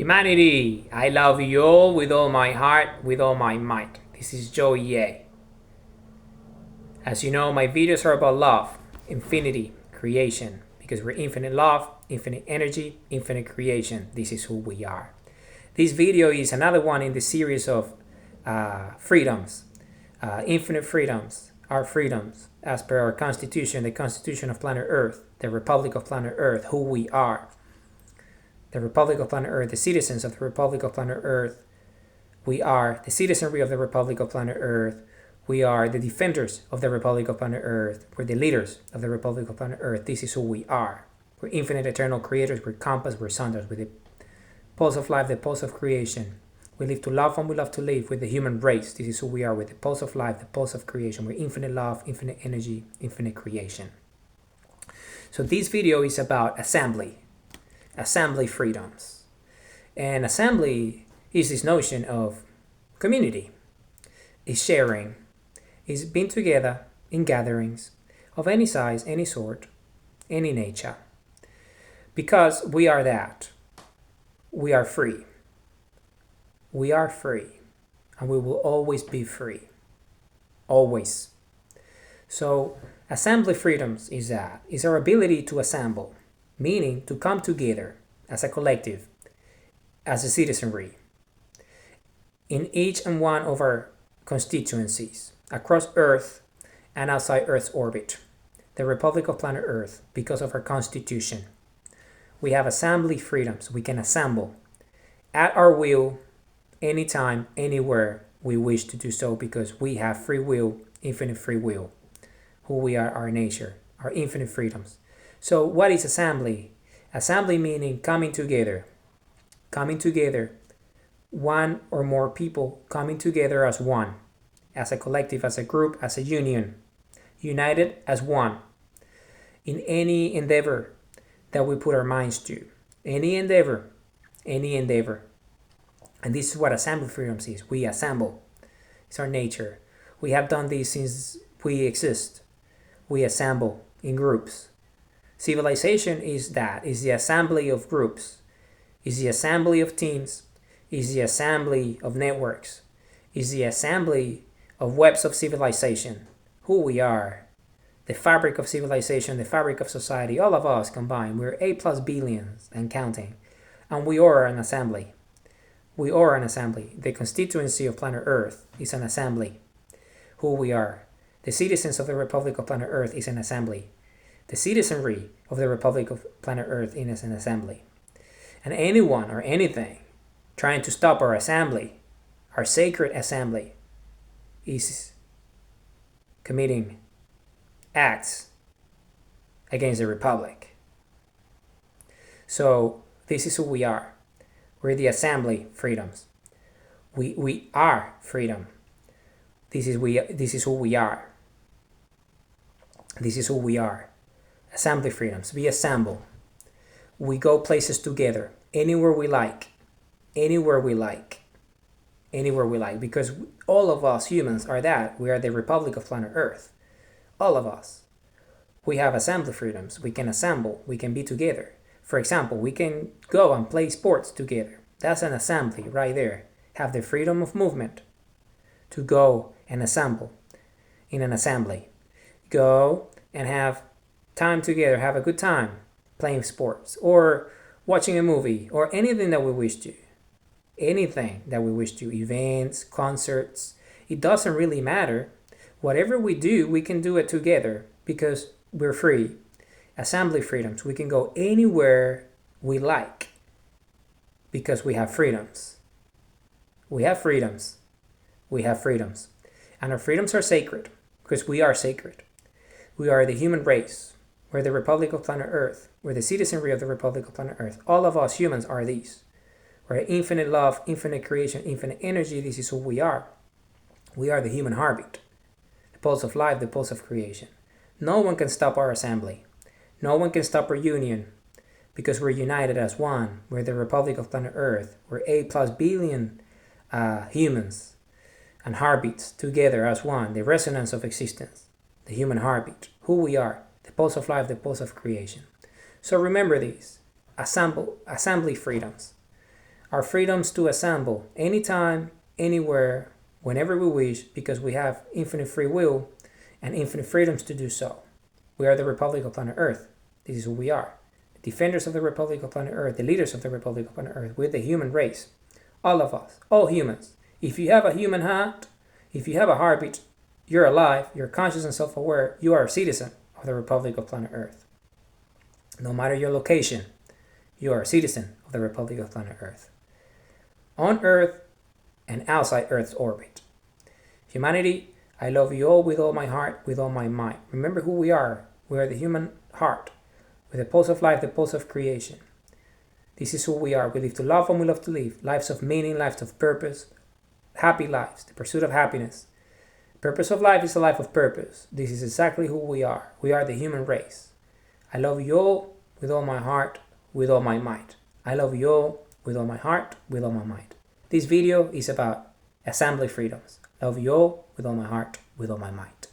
Humanity, I love you all with all my heart, with all my might. This is Joe Ye. As you know, my videos are about love, infinity, creation, because we're infinite love, infinite energy, infinite creation. This is who we are. This video is another one in the series of freedoms, infinite freedoms, our freedoms, as per our Constitution, the Constitution of planet Earth, the Republic of planet Earth, who we are. The Republic of planet Earth, the citizens of the Republic of planet Earth. We are the citizenry of the Republic of planet Earth. We are the defenders of the Republic of planet Earth. We're the leaders of the Republic of planet Earth. This is who we are. We're infinite, eternal creators. We're compass. We're sundials. We're the pulse of life, the pulse of creation. We live to love and we love to live with the human race. This is who we are with the pulse of life, the pulse of creation. We're infinite love, infinite energy, infinite creation. So this video is about assembly freedoms. And assembly is this notion of community, is sharing, is being together in gatherings of any size, any sort, any nature. Because we are that. We are free. We are free. And we will always be free. Always. So assembly freedoms is that. Is our ability to assemble, meaning to come together as a collective, as a citizenry, in each and one of our constituencies, across Earth and outside Earth's orbit, the Republic of planet Earth, because of our Constitution. We have assembly freedoms. We can assemble at our will, anytime, anywhere we wish to do so, because we have free will, infinite free will, who we are, our nature, our infinite freedoms. So what is assembly? Assembly meaning coming together, one or more people coming together as one, as a collective, as a group, as a union, united as one, in any endeavor that we put our minds to, any endeavor. And this is what assembly freedoms is. We assemble. It's our nature. We have done this since we exist. We assemble in groups. Civilization is that, is the assembly of groups, is the assembly of teams, is the assembly of networks, is the assembly of webs of civilization, who we are, the fabric of civilization, the fabric of society, all of us combined. We're 8+ billions and counting, and we are an assembly. We are an assembly. The constituency of planet Earth is an assembly, who we are. The citizens of the Republic of planet Earth is an assembly. The citizenry of the Republic of planet Earth is an assembly. And anyone or anything trying to stop our assembly, our sacred assembly, is committing acts against the Republic. So this is who we are. We're the assembly freedoms. We are freedom. This is who we are. This is who we are. Assembly freedoms. We assemble. We go places together, anywhere we like, because all of us humans are that. We are the Republic of planet Earth. All of us. We have assembly freedoms. We can assemble. We can be together. For example, we can go and play sports together. That's an assembly right there. Have the freedom of movement to go and assemble in an assembly. Go and have time together, have a good time playing sports or watching a movie or anything that we wish to. Events, concerts, it doesn't really matter. Whatever we do, we can do it together because we're free. Assembly freedoms. We can go anywhere we like because we have freedoms. We have freedoms. And our freedoms are sacred because we are sacred. We are the human race. We're the Republic of planet Earth. We're the citizenry of the Republic of planet Earth. All of us humans are these. We're infinite love, infinite creation, infinite energy. This is who we are. We are the human heartbeat, the pulse of life, the pulse of creation. No one can stop our assembly. No one can stop our union because we're united as one. We're the Republic of planet Earth. We're 8+ billion humans and heartbeats together as one. The resonance of existence, the human heartbeat, who we are, the pulse of life, the pulse of creation. So remember these assembly freedoms. Our freedoms to assemble anytime, anywhere, whenever we wish, because we have infinite free will and infinite freedoms to do so. We are the Republic of Planet Earth. This is who we are. The defenders of the Republic of Planet Earth, the leaders of the Republic of Planet Earth. We're the human race. All of us, all humans. If you have a human heart, if you have a heartbeat, you're alive, you're conscious and self-aware, you are a citizen of the Republic of Planet Earth. No matter your location, you are a citizen of the Republic of Planet Earth. On Earth and outside Earth's orbit. Humanity, I love you all with all my heart, with all my might. Remember who we are. We are the human heart, with the pulse of life, the pulse of creation. This is who we are. We live to love and we love to live. Lives of meaning, lives of purpose, happy lives, the pursuit of happiness. Purpose of life is a life of purpose. This is exactly who we are. We are the human race. I love you all with all my heart, with all my might. I love you all with all my heart, with all my might. This video is about assembly freedoms. Love you all with all my heart, with all my might.